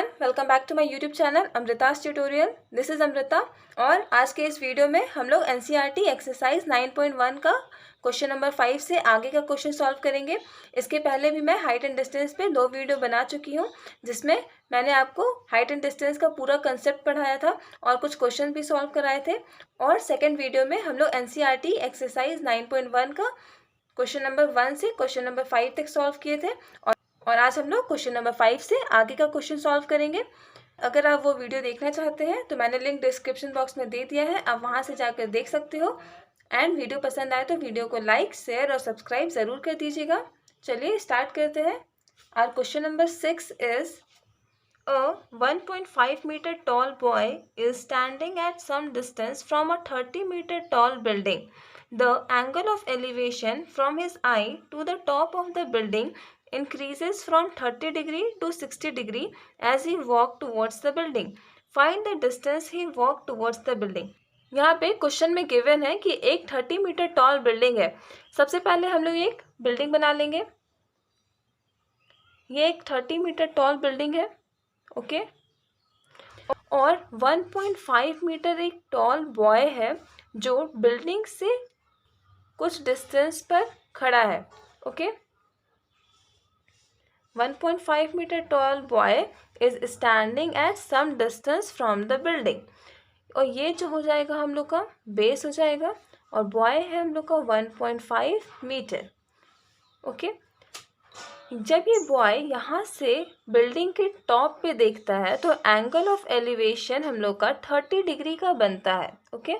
Everyone, welcome back to my YouTube channel Amrita's tutorial. This is Amrita और आज के इस वीडियो में हम लोग एनसीईआरटी एक्सरसाइज 9.1 का क्वेश्चन नंबर 5 से आगे का क्वेश्चन सॉल्व करेंगे। इसके पहले भी मैं हाइट एंड डिस्टेंस पे 2 वीडियो बना चुकी हूँ, जिसमें मैंने आपको हाइट एंड डिस्टेंस का पूरा कंसेप्ट पढ़ाया था और कुछ क्वेश्चन भी सॉल्व कराए थे। और सेकेंड वीडियो में हम लोग एनसीईआरटी एक्सरसाइज 9.1 का क्वेश्चन नंबर 1 से क्वेश्चन नंबर 5 तक सॉल्व किए थे और आज हम लोग क्वेश्चन नंबर 5 से आगे का क्वेश्चन सॉल्व करेंगे। अगर आप वो वीडियो देखना चाहते हैं तो मैंने लिंक डिस्क्रिप्शन बॉक्स में दे दिया है, आप वहाँ से जाकर देख सकते हो। एंड वीडियो पसंद आए तो वीडियो को लाइक, शेयर और सब्सक्राइब ज़रूर कर दीजिएगा। चलिए स्टार्ट करते हैं। Our question number 6 is A 1.5 meter tall boy is standing at some distance from a 30 meter tall building. The angle of elevation from his eye to the top of the building increases from 30 degree to 60 degree as he walks towards the building. Find the distance he walked towards the building. यहाँ पे question में given है कि एक 30 metre tall building है। सबसे पहले हम लोग एक बिल्डिंग बना लेंगे। ये एक 30 मीटर टॉल बिल्डिंग है, ओके और 1.5 मीटर एक टॉल बॉय है जो बिल्डिंग से कुछ डिस्टेंस पर खड़ा है, okay 1.5 metre tall boy is standing at some distance from the building. और ये जो हो जाएगा हम लोग का बेस हो जाएगा और बॉय है हम लोग का 1.5 मीटर, ओके जब ये बॉय यहाँ से बिल्डिंग के टॉप पे देखता है तो एंगल ऑफ एलिवेशन हम लोग का 30 डिग्री का बनता है, ओके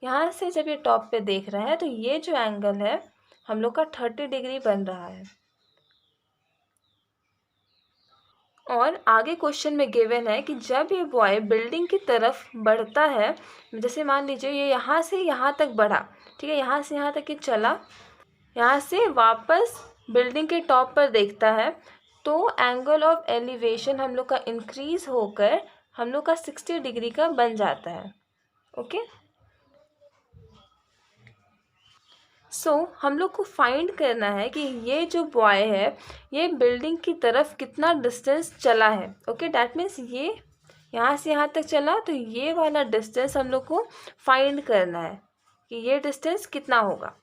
यहाँ से जब ये टॉप पे देख रहा है तो ये जो एंगल है हम लोग का 30 डिग्री बन रहा है। और आगे क्वेश्चन में गिवन है कि जब ये बॉय बिल्डिंग की तरफ बढ़ता है, जैसे मान लीजिए ये यहाँ से यहाँ तक बढ़ा, ठीक है यहाँ से यहाँ तक ये चला, यहाँ से वापस बिल्डिंग के टॉप पर देखता है तो एंगल ऑफ एलिवेशन हम लोग का इंक्रीज होकर हम लोग का 60 डिग्री का बन जाता है, ओके सो हम लोग को फाइंड करना है कि ये जो बॉय है ये बिल्डिंग की तरफ कितना डिस्टेंस चला है, ओके डैट मीन्स ये यहाँ से यहाँ तक चला तो ये वाला डिस्टेंस हम लोग को फाइंड करना है कि ये डिस्टेंस कितना होगा।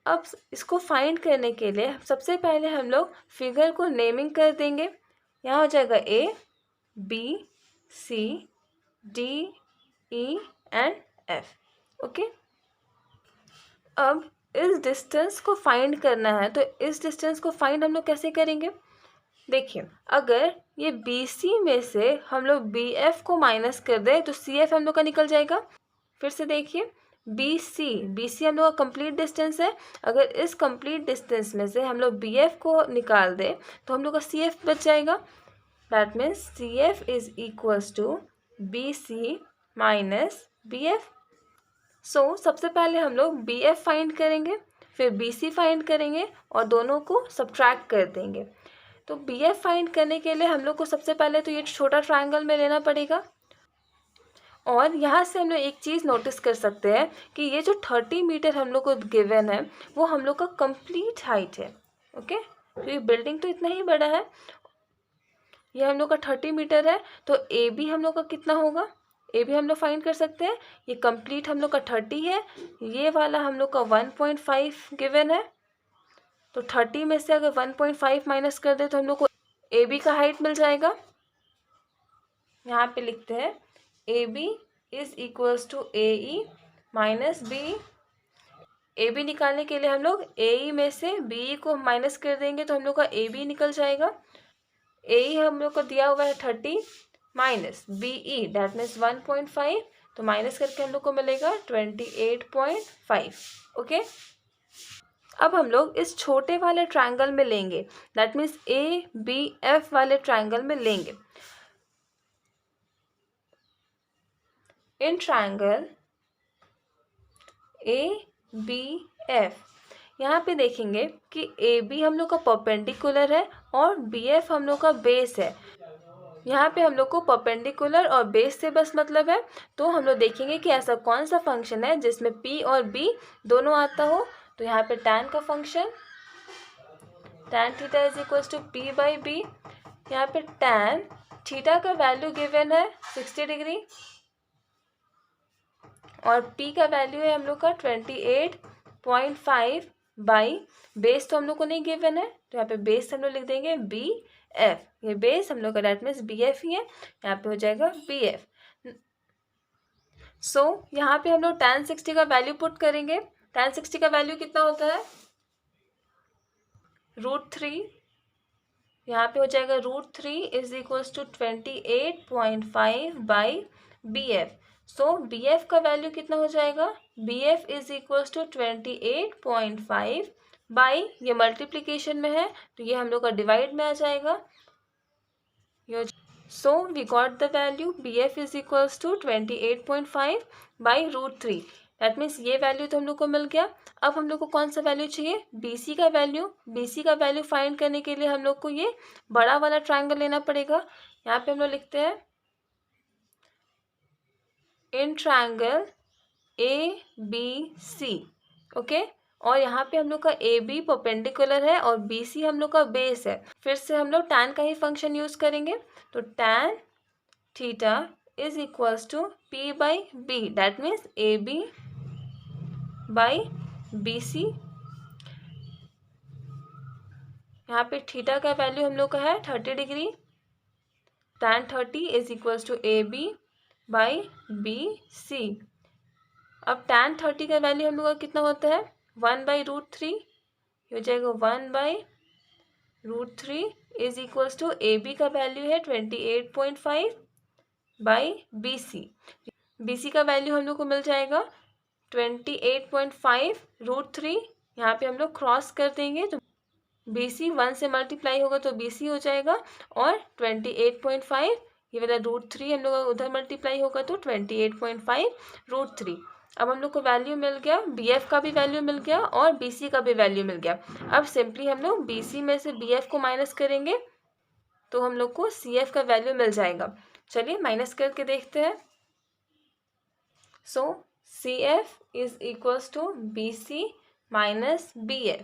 अब इसको फाइंड करने के लिए सबसे पहले हम लोग फिगर को नेमिंग कर देंगे। यहाँ हो जाएगा A, B, C, D, E and F, okay अब इस डिस्टेंस को फाइंड करना है तो इस डिस्टेंस को फाइंड हम लोग कैसे करेंगे। देखिए अगर ये BC में से हम लोग BF को माइनस कर दें तो CF हम लोग का निकल जाएगा। फिर से देखिए BC हम लोग का कंप्लीट डिस्टेंस है। अगर इस कंप्लीट डिस्टेंस में से हम लोग BF को निकाल दें तो हम लोग का CF बच जाएगा। That means CF is equals to BC minus BF। So सबसे पहले हम लोग BF फाइंड करेंगे, फिर BC फाइंड करेंगे और दोनों को सब्ट्रैक्ट कर देंगे। तो BF फाइंड करने के लिए हम लोग को सबसे पहले तो ये छोटा ट्रायंगल में लेना पड़ेगा। और यहाँ से हम लोग एक चीज़ नोटिस कर सकते हैं कि ये जो 30 मीटर हम लोग को गिवन है वो हम लोग का कंप्लीट हाइट है, ओके तो ये बिल्डिंग तो इतना ही बड़ा है, ये हम लोग का 30 मीटर है तो AB हम लोग का कितना होगा, AB हम लोग फाइंड कर सकते हैं। ये कंप्लीट हम लोग का 30 है, ये वाला हम लोग का 1.5 गिवन है तो 30 में से अगर 1.5 माइनस कर दे तो हम लोग को AB का हाइट मिल जाएगा। यहाँ पे लिखते हैं AB is equals to AE minus BE। AB निकालने के लिए हम लोग AE में से BE को माइनस कर देंगे तो हम लोग का AB निकल जाएगा। AE हम लोग को दिया हुआ है 30 माइनस BE डैट मीन्स 1.5 तो माइनस करके हम लोग को मिलेगा 28.5, ओके अब हम लोग इस छोटे वाले ट्रायंगल में लेंगे, दैट मीन्स ABF वाले ट्रायंगल में लेंगे। इन ट्रायंगल ABF यहाँ पे देखेंगे कि AB हम लोग का परपेंडिकुलर है और BF हम लोग का बेस है। यहाँ पे हम लोग को परपेंडिकुलर और बेस से बस मतलब है, तो हम लोग देखेंगे कि ऐसा कौन सा फंक्शन है जिसमें P और B दोनों आता हो। तो यहाँ पे tan का function tan theta is equals to P by B, यहाँ पे tan थीटा का वैल्यू गिवन है 60 डिग्री और पी का वैल्यू है हम लोग का 28.5 बाई बेस तो हम लोग को नहीं गिवन है, तो यहाँ पे बेस हम लोग लिख देंगे बी एफ। ये बेस हम लोग का डेट मीन्स बी एफ ही है, यहाँ पे हो जाएगा बी एफ। सो यहाँ पे हम लोग tan 60 का वैल्यू पुट करेंगे। tan 60 का वैल्यू कितना होता है, √3। यहाँ पे हो जाएगा √3 is equals to 28.5 by B F. So B F का वैल्यू कितना हो जाएगा, B F is equals to 28.5 by, ये मल्टीप्लीकेशन में है तो ये हम लोग का डिवाइड में आ जाएगा। So we got the value B F is equals to 28.5 by √3। That means ये वैल्यू तो हम लोग को मिल गया। अब हम लोग को कौन सा वैल्यू चाहिए, BC का वैल्यू। BC का वैल्यू फाइंड करने के लिए हम लोग को ये बड़ा वाला ट्रायंगल लेना पड़ेगा। यहाँ पे हम लोग लिखते हैं इन ट्रायंगल ABC, ओके। और यहाँ पे हम लोग का AB परपेंडिकुलर है और BC हम लोग का बेस है। फिर से हम लोग tan का ही फंक्शन यूज करेंगे, तो tan theta is equals to P by B, that means AB by BC। यहाँ पे थीटा का वैल्यू हम लोग का है 30 degree, tan 30 is equals to AB by BC। अब tan 30 का वैल्यू हम लोग का कितना होता है, 1/√3, हो जाएगा 1/√3 इज इक्वल्स टू AB का वैल्यू है 28.5 बाई BC। BC का वैल्यू हम लोग को मिल जाएगा 28.5 √3, यहाँ पे हम लोग क्रॉस कर देंगे तो BC 1 से मल्टीप्लाई होगा तो BC हो जाएगा, और 28.5 ये वाला √3 हम लोग उधर मल्टीप्लाई होगा तो 28.5 √3। अब हम लोग को वैल्यू मिल गया, BF का भी वैल्यू मिल गया और BC का भी वैल्यू मिल गया। अब सिंपली हम लोग BC में से BF को माइनस करेंगे तो हम लोग को CF का वैल्यू मिल जाएगा। चलिए माइनस करके देखते हैं। So CF is equals to BC minus BF।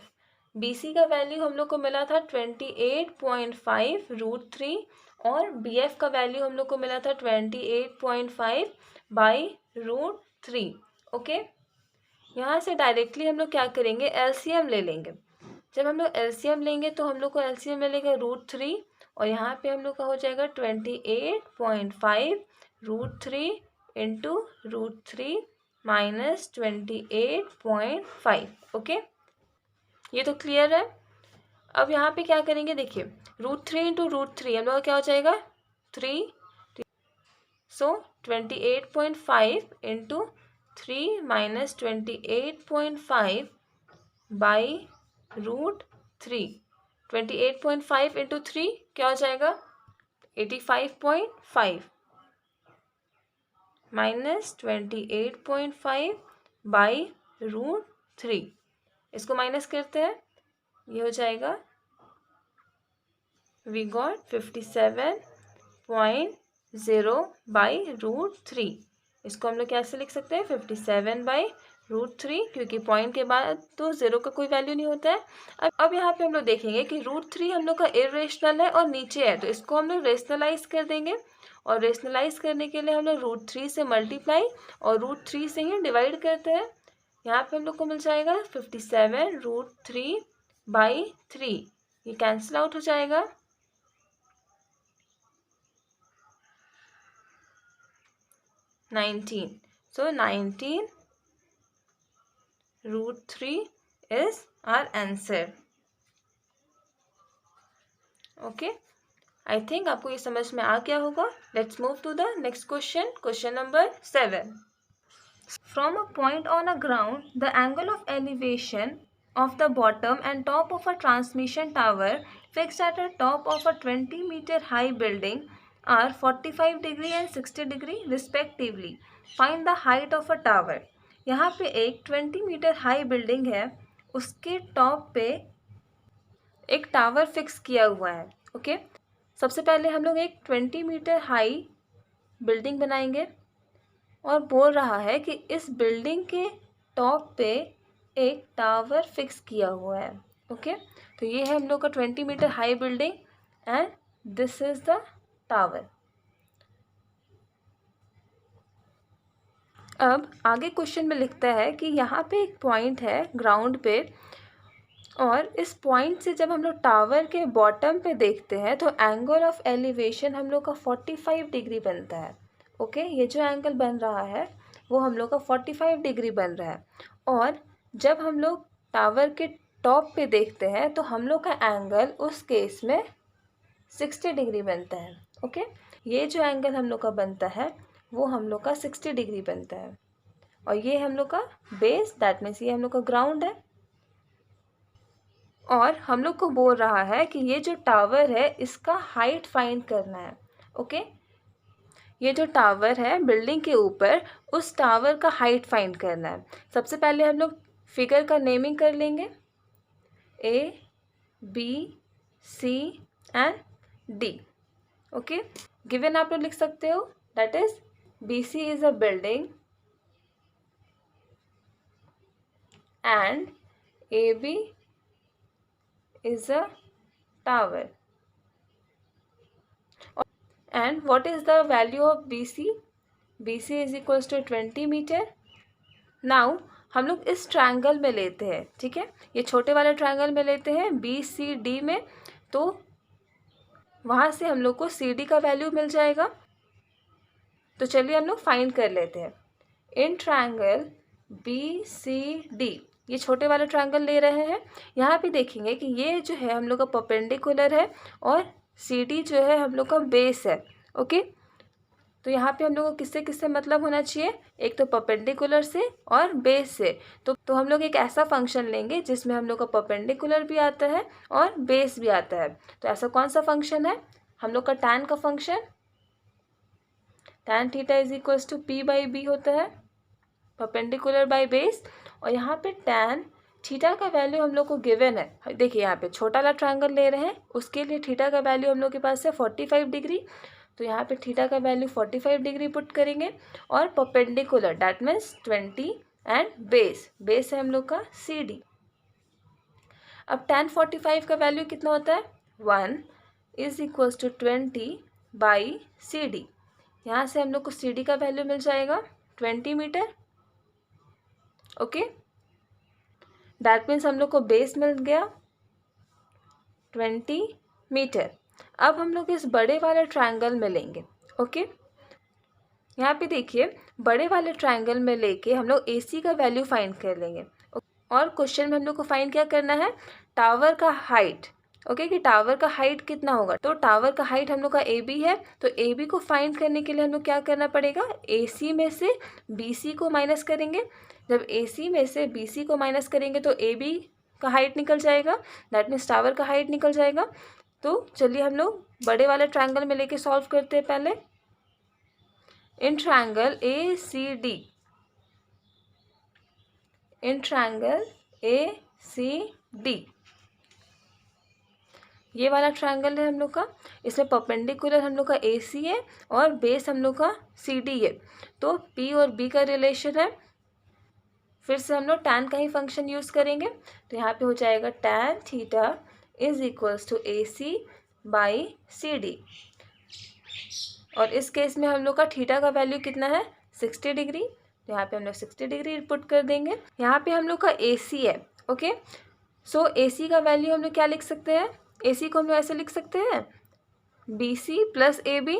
BC का वैल्यू हम लोग को मिला था 28.5 √3 और BF का वैल्यू हम लोग को मिला था 28.5 बाई √3, ओके। यहाँ से डायरेक्टली हम लोग क्या करेंगे, LCM ले लेंगे। जब हम लोग LCM लेंगे तो हम लोग को LCM मिलेगा √3 और यहाँ पे हम लोग का हो जाएगा 28.5 √3 इंटू √3 माइनस 28.5, ओके। ये तो क्लियर है। अब यहाँ पे क्या करेंगे, देखिए √3 इंटू √3 हम लोग का क्या हो जाएगा 3, सो 28.5 इंटू 3 माइनस 28.5 बाई √3। 28.5 इंटू 3 क्या हो जाएगा 85.5 माइनस 28.5 बाई √3। इसको माइनस करते हैं, ये हो जाएगा वी गॉट 57.0 बाई √3। इसको हम लोग कैसे लिख सकते हैं 57 बाई √3, क्योंकि पॉइंट के बाद तो 0 का कोई वैल्यू नहीं होता है। अब यहाँ पे हम लोग देखेंगे कि √3 हम लोग का इरेशनल है और नीचे है, तो इसको हम लोग रेशनलाइज कर देंगे और रेशनलाइज करने के लिए हम लोग √3 से मल्टीप्लाई और √3 से ही डिवाइड करते हैं। यहाँ पे हम लोग को मिल जाएगा 57 √3 बाई 3, ये कैंसिल आउट हो जाएगा। So 19 √3 is our answer, okay। I think आपको ये समझ में आ गया होगा। Let's move to the next question, question number 7. From a point on a ground, the angle of elevation of the bottom and top of a transmission tower fixed at the top of a 20-meter high building are 45 degree and 60 degree respectively. Find the height of a tower. यहाँ पे एक 20 metre high building है, उसके top पे एक tower fix किया हुआ है, ओके। सबसे पहले हम लोग एक 20 मीटर हाई बिल्डिंग बनाएंगे और बोल रहा है कि इस बिल्डिंग के टॉप पे एक टावर फिक्स किया हुआ है, ओके। तो ये है हम लोग का 20 metre high building and this is the tower. अब आगे क्वेश्चन में लिखता है कि यहाँ पे एक पॉइंट है ग्राउंड पे, और इस पॉइंट से जब हम लोग टावर के बॉटम पे देखते हैं तो एंगल ऑफ एलिवेशन हम लोग का 45 डिग्री बनता है। ओके, ये जो एंगल बन रहा है वो हम लोग का 45 डिग्री बन रहा है। और जब हम लोग टावर के टॉप पे देखते हैं तो हम लोग का एंगल उस केस में 60 डिग्री बनता है। ओके, ये जो एंगल हम लोग का बनता है वो हम लोग का 60 डिग्री बनता है, और ये हम लोग का बेस, दैट मीन्स ये हम लोग का ग्राउंड है। और हम लोग को बोल रहा है कि ये जो टावर है इसका हाइट फाइंड करना है। ओके, ये जो टावर है बिल्डिंग के ऊपर, उस टावर का हाइट फाइंड करना है। सबसे पहले हम लोग फिगर का नेमिंग कर लेंगे, A, B, C and D। Okay, given आप लोग लिख सकते हो, that is BC is a building and AB is a tower. And what is the value of BC? BC is equals to 20 metre. Now हम लोग इस triangle में लेते हैं, ठीक है, ये छोटे वाले ट्रायंगल में लेते हैं BCD में, तो वहाँ से हम लोग को CD का वैल्यू मिल जाएगा। तो चलिए हम लोग फाइंड कर लेते हैं। इन ट्रायंगल BCD, ये छोटे वाले ट्रायंगल ले रहे हैं। यहाँ पे देखेंगे कि ये जो है हम लोग का परपेंडिकुलर है और CD जो है हम लोग का बेस है। ओके, तो यहाँ पे हम लोग को किससे किससे मतलब होना चाहिए, एक तो परपेंडिकुलर से और बेस से। तो हम लोग एक ऐसा फंक्शन लेंगे जिसमें हम लोग का परपेंडिकुलर भी आता है और बेस भी आता है। तो ऐसा कौन सा फंक्शन है, हम लोग का टैन का फंक्शन, tan theta is equals to P/B होता है, परपेंडिकुलर बाय बेस। और यहाँ पे टैन थीटा का वैल्यू हम लोग को गिवन है। देखिए यहाँ पे छोटा वाला ट्रायंगल ले रहे हैं, उसके लिए थीटा का वैल्यू हम लोग के पास है 45 डिग्री। तो यहाँ पे थीटा का वैल्यू 45 डिग्री पुट करेंगे, और perpendicular that means 20 and base है हम लोग का CD। अब टैन 45 का वैल्यू कितना होता है, 1 इज इक्वल्स टू 20/CD। यहाँ से हम लोग को CD का वैल्यू मिल जाएगा 20 मीटर। ओके, दैट मीन्स हम लोग को बेस मिल गया 20 मीटर। अब हम लोग इस बड़े वाले ट्रायंगल में लेंगे। ओके, यहाँ पे देखिए बड़े वाले ट्रायंगल में लेके हम लोग AC का वैल्यू फाइंड कर लेंगे। और क्वेश्चन में हम लोग को फाइंड क्या करना है, टावर का हाइट। ओके, कि टावर का हाइट कितना होगा। तो टावर का हाइट हम लोग का AB है, तो AB को फाइंड करने के लिए हम लोग क्या करना पड़ेगा, AC में से BC को माइनस करेंगे। जब AC में से BC को माइनस करेंगे तो AB का हाइट निकल जाएगा, दैट मीन्स टावर का हाइट निकल जाएगा। तो चलिए हम लोग बड़े वाले ट्रायंगल में लेके सॉल्व करते हैं पहले। इन ट्रायंगल ACD, इन ट्रायंगल ACD, ये वाला ट्रायंगल है हम लोग का, इसमें परपेंडिकुलर हम लोग का AC है और बेस हम लोग का CD है। तो P और B का रिलेशन है, फिर से हम लोग टैन का ही फंक्शन यूज़ करेंगे। तो यहाँ पे हो जाएगा tan theta is equals to AC/CD। और इस केस में हम लोग का थीटा का वैल्यू कितना है, 60 डिग्री। तो यहाँ पे हम लोग 60 डिग्री पुट कर देंगे। यहाँ पे हम लोग का AC है। ओके, सो AC का वैल्यू हम लोग क्या लिख सकते हैं, AC को हम लोग ऐसे लिख सकते हैं BC प्लस AB।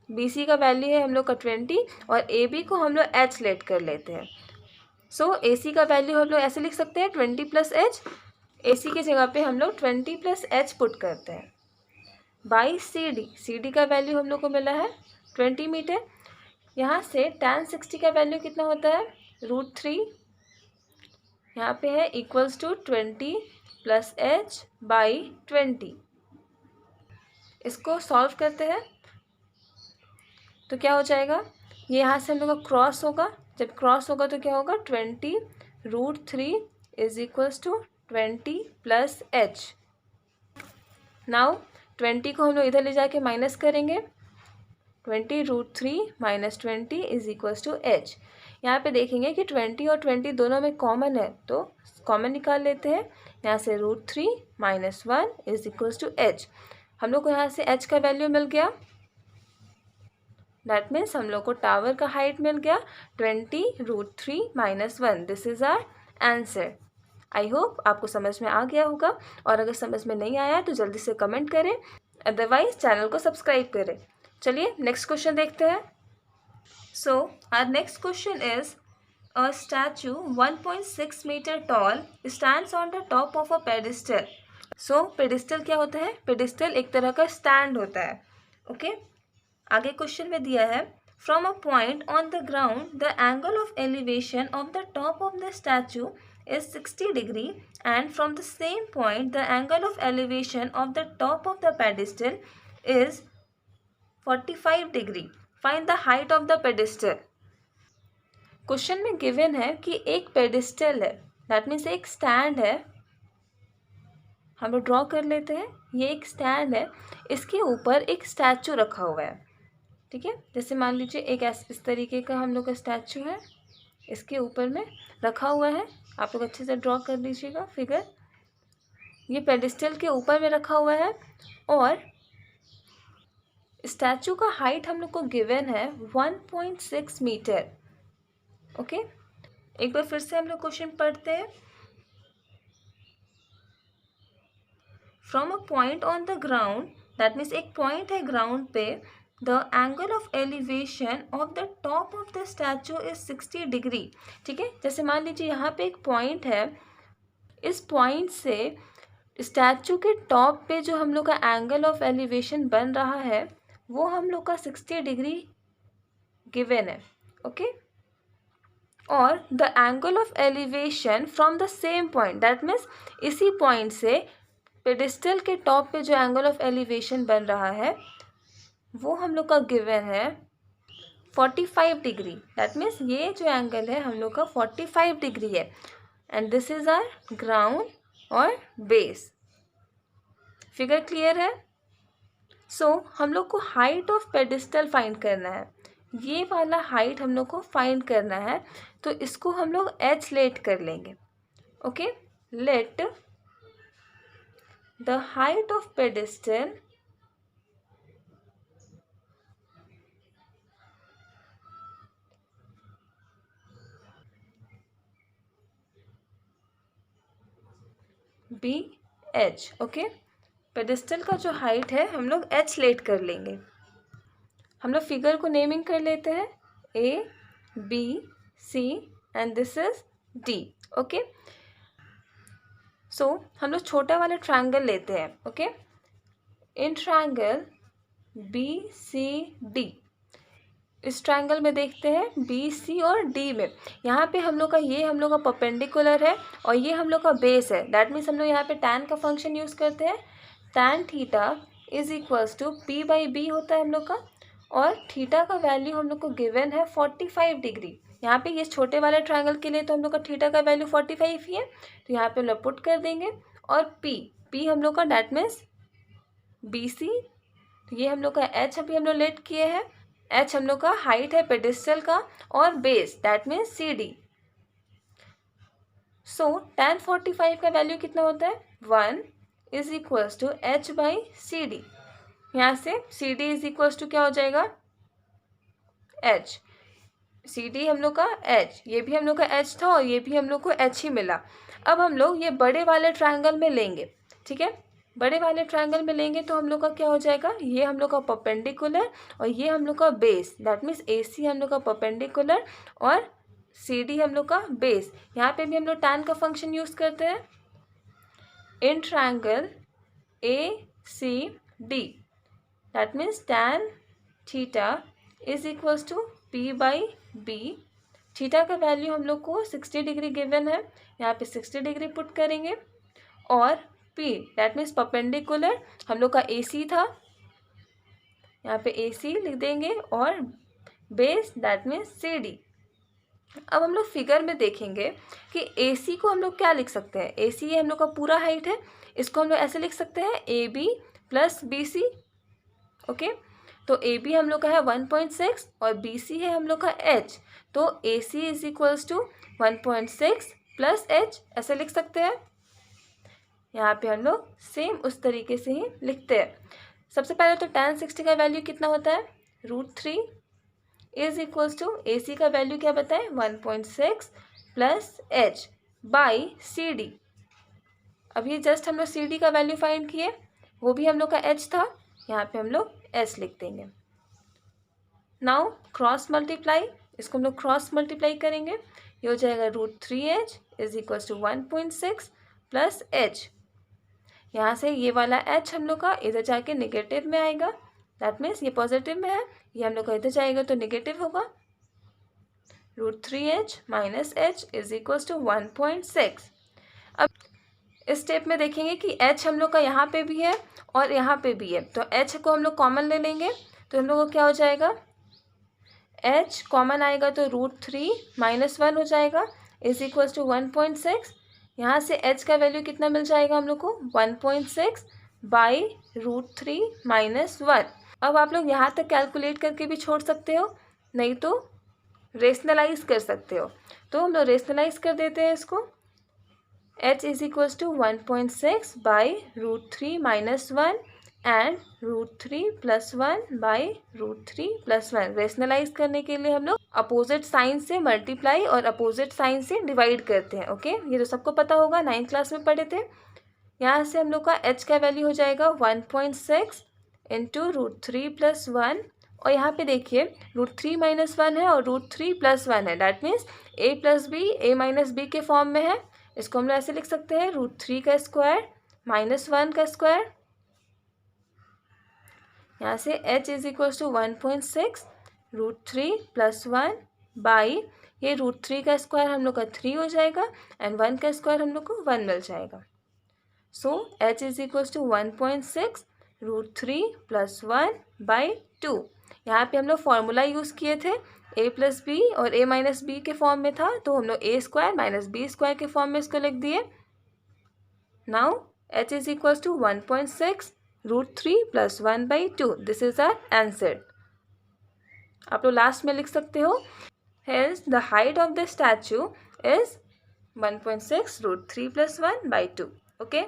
BC का वैल्यू है हम लोग का 20 और AB को हम लोग H लेट कर लेते हैं। सो AC का वैल्यू हम लोग ऐसे लिख सकते हैं 20 प्लस H। AC की जगह पे हम लोग 20 प्लस H पुट करते हैं बाई CD। CD का वैल्यू हम लोग को मिला है 20 मीटर। यहाँ से tan 60 का वैल्यू कितना होता है, √3 यहाँ पे है इक्वल्स टू 20 प्लस H/20। इसको सॉल्व करते हैं तो क्या हो जाएगा, ये यहाँ से हम लोग का क्रॉस होगा। जब क्रॉस होगा तो क्या होगा, 20 √3 is equals to 20 plus H। Now 20 को हम लोग इधर ले जाके माइनस करेंगे, 20 √3 minus 20 is equals to H। यहाँ पे देखेंगे कि 20 और 20 दोनों में कॉमन है, तो कॉमन निकाल लेते हैं। यहाँ से √3 minus 1 is equals to H। हम लोग को यहाँ से H का वैल्यू मिल गया दैट मीन्स हम लोग को टावर का हाइट मिल गया 20√3-1। This is our answer. I hope आपको समझ में आ गया होगा, और अगर समझ में नहीं आया तो जल्दी से कमेंट करें, अदरवाइज चैनल को सब्सक्राइब करें। चलिए नेक्स्ट क्वेश्चन देखते हैं। So our next question is a statue 1.6 meter tall stands on the top of a pedestal. So pedestal क्या होता है? pedestal एक तरह का stand होता है। ओके आगे क्वेश्चन में दिया है from a point on the ground the angle of elevation of the top of the statue is 60 degree and from the same point the angle of elevation of the top of the pedestal is 45 degree. Find the height of the pedestal. Question में given है कि एक pedestal है, that means एक stand है। हम लोग draw कर लेते हैं। ये एक स्टैंड है, इसके ऊपर एक स्टैचू रखा हुआ है। ठीक है, जैसे मान लीजिए एक इस तरीके का हम लोग का स्टैचू है, इसके ऊपर में रखा हुआ है। आप लोग अच्छे से ड्रॉ कर लीजिएगा फिगर। ये पेडिस्टल के ऊपर में रखा हुआ है और स्टैचू का हाइट हम लोग को गिवन है 1.6 मीटर। ओके एक बार फिर से हम लोग क्वेश्चन पढ़ते हैं। From a point on the ground, that means एक पॉइंट है ग्राउंड पे, the angle of elevation of the top of the statue is 60 degree. ठीक है, जैसे मान लीजिए यहाँ पे एक पॉइंट है, इस पॉइंट से स्टैचू के टॉप पे जो हम लोग का एंगल ऑफ एलिवेशन बन रहा है वो हम लोग का 60 डिग्री गिवन है। ओके और the angle of elevation from the same point, that means इसी पॉइंट से पेडिस्टल के टॉप पे जो एंगल ऑफ एलिवेशन बन रहा है वो हम लोग का गिवन है 45 डिग्री। दैट मीन्स ये जो एंगल है हम लोग का 45 डिग्री है and this is our ground और बेस। फिगर क्लियर है? सो हम लोग को हाइट ऑफ पेडिस्टल फाइंड करना है। ये वाला हाइट हम लोग को फाइंड करना है, तो इसको हम लोग h लेट कर लेंगे। Okay let the height of pedestal B h। Okay pedestal का जो हाइट है हम लोग h लेट कर लेंगे। हम लोग फिगर को नेमिंग कर लेते हैं A, B, C and this is D। Okay so हम लोग छोटा वाला ट्रायंगल लेते हैं। ओके इन ट्रायंगल BCD, इस ट्रायंगल में देखते हैं BC और D में, यहाँ पे हम लोग का ये हम लोग का परपेंडिकुलर है और ये हम लोग का बेस है। दैट मीन्स हम लोग यहाँ पे tan का फंक्शन यूज़ करते हैं। tan theta is equals to P/B होता है हम लोग का, और थीटा का वैल्यू हम लोग को गिवन है 45 डिग्री। यहाँ पे ये छोटे वाले ट्रायंगल के लिए तो हम लोग का थीटा का वैल्यू 45 ही है, तो यहाँ पे हम लोग पुट कर देंगे। और P हम लोग का डैट मीन्स BC, तो ये हम लोग का H अभी हम लोग लेट किए हैं। H हम लोग का हाइट है पेडिस्टल का और base that means CD। So tan 45 का वैल्यू कितना होता है 1 इज इक्वल्स टू H/CD। यहाँ से CD इज इक्वल्स टू क्या हो जाएगा H। CD हम लोग का H, ये भी हम लोग का H था और ये भी हम लोग को H ही मिला। अब हम लोग ये बड़े वाले ट्रायंगल में लेंगे। ठीक है, बड़े वाले ट्रायंगल में लेंगे तो हम लोग का क्या हो जाएगा, ये हम लोग का परपेंडिकुलर और ये हम लोग का बेस, दैट मीन्स AC हम लोग का परपेंडिकुलर और CD हम लोग का बेस। यहाँ पे भी हम लोग tan का फंक्शन यूज़ करते हैं। In triangle ACD, that means tan theta is equals to P/B। Theta का वैल्यू हम लोग को 60 डिग्री गिवन है, यहाँ पे 60 डिग्री पुट करेंगे। और P दैट मीन्स परपेंडिकुलर हम लोग का AC था, यहाँ पे AC लिख देंगे और बेस दैट मीन्स CD। अब हम लोग फिगर में देखेंगे कि AC को हम लोग क्या लिख सकते हैं। AC ये हम लोग का पूरा हाइट है, इसको हम लोग ऐसे लिख सकते हैं AB प्लस BC। ओके तो AB हम लोग का है 1.6 और BC है हम लोग का H, तो AC is equals to 1.6 plus H ऐसे लिख सकते हैं। यहाँ पे हम लोग सेम उस तरीके से ही लिखते हैं। सबसे पहले तो tan 60 का वैल्यू कितना होता है √3 is equals to A C का वैल्यू क्या बताएं 1.6 plus H by C D. अब ये जस्ट हम लोग सी डी का वैल्यू फाइंड किए, वो भी हम लोग का एच था, यहाँ पे हम लोग एच लिख देंगे। नाउ क्रॉस मल्टीप्लाई, इसको हम लोग क्रॉस मल्टीप्लाई करेंगे, ये हो जाएगा √3h is equals to 1.6 plus H. यहाँ से ये वाला h हम लोग का इधर जाके निगेटिव में आएगा, दैट मीन्स ये पॉजिटिव में है, ये हम लोग का इधर जाएगा तो निगेटिव होगा। √3h minus H is equals to 1.6। अब इस स्टेप में देखेंगे कि h हम लोग का यहाँ पे भी है और यहाँ पे भी है, तो h को हम लोग कॉमन ले लेंगे, तो हम लोग को क्या हो जाएगा, h कॉमन आएगा तो √3 माइनस 1 हो जाएगा इज इक्वल्स टू 1.6। यहाँ से h का वैल्यू कितना मिल जाएगा हम लोग को 1.6 बाई √3 माइनस 1। अब आप लोग यहाँ तक कैलकुलेट करके भी छोड़ सकते हो, नहीं तो रेशनलाइज कर सकते हो, तो हम लोग रेशनलाइज कर देते हैं इसको। h is equals to 1.6 by √3 minus 1 and √3 plus 1 by √3 plus 1। Rationalise करने के लिए हम लोग अपोजिट साइन से मल्टीप्लाई और अपोजिट साइन से डिवाइड करते हैं। ओके, ये तो सबको पता होगा, 9th क्लास में पढ़े थे। यहाँ से हम लोग का h का वैल्यू हो जाएगा 1.6 इंटू √3 प्लस 1, और यहाँ पे देखिए √3 माइनस 1 है और √3 प्लस 1 है, that means a plus B a minus B के फॉर्म में है। इसको हम लोग ऐसे लिख सकते हैं √3 का स्क्वायर माइनस 1 का स्क्वायर। यहाँ से h is equals to 1.6 √3 plus 1 by ये √3 का स्क्वायर हम लोग का 3 हो जाएगा एंड 1 का स्क्वायर हम लोग को 1 मिल जाएगा। So h is equals to 1.6 √3 plus 1 by 2। यहाँ पे हम लोग फॉर्मूला यूज़ किए थे, a प्लस बी और a माइनस बी के फॉर्म में था, तो हम लोग a square minus B square के फॉर्म में इसको लिख दिए। Now h is equals to 1.6 √3 plus 1 by 2, this is our answer. आप लोग लास्ट में लिख सकते हो hence the height of the statue is 1.6 √3 plus 1 by 2। Okay.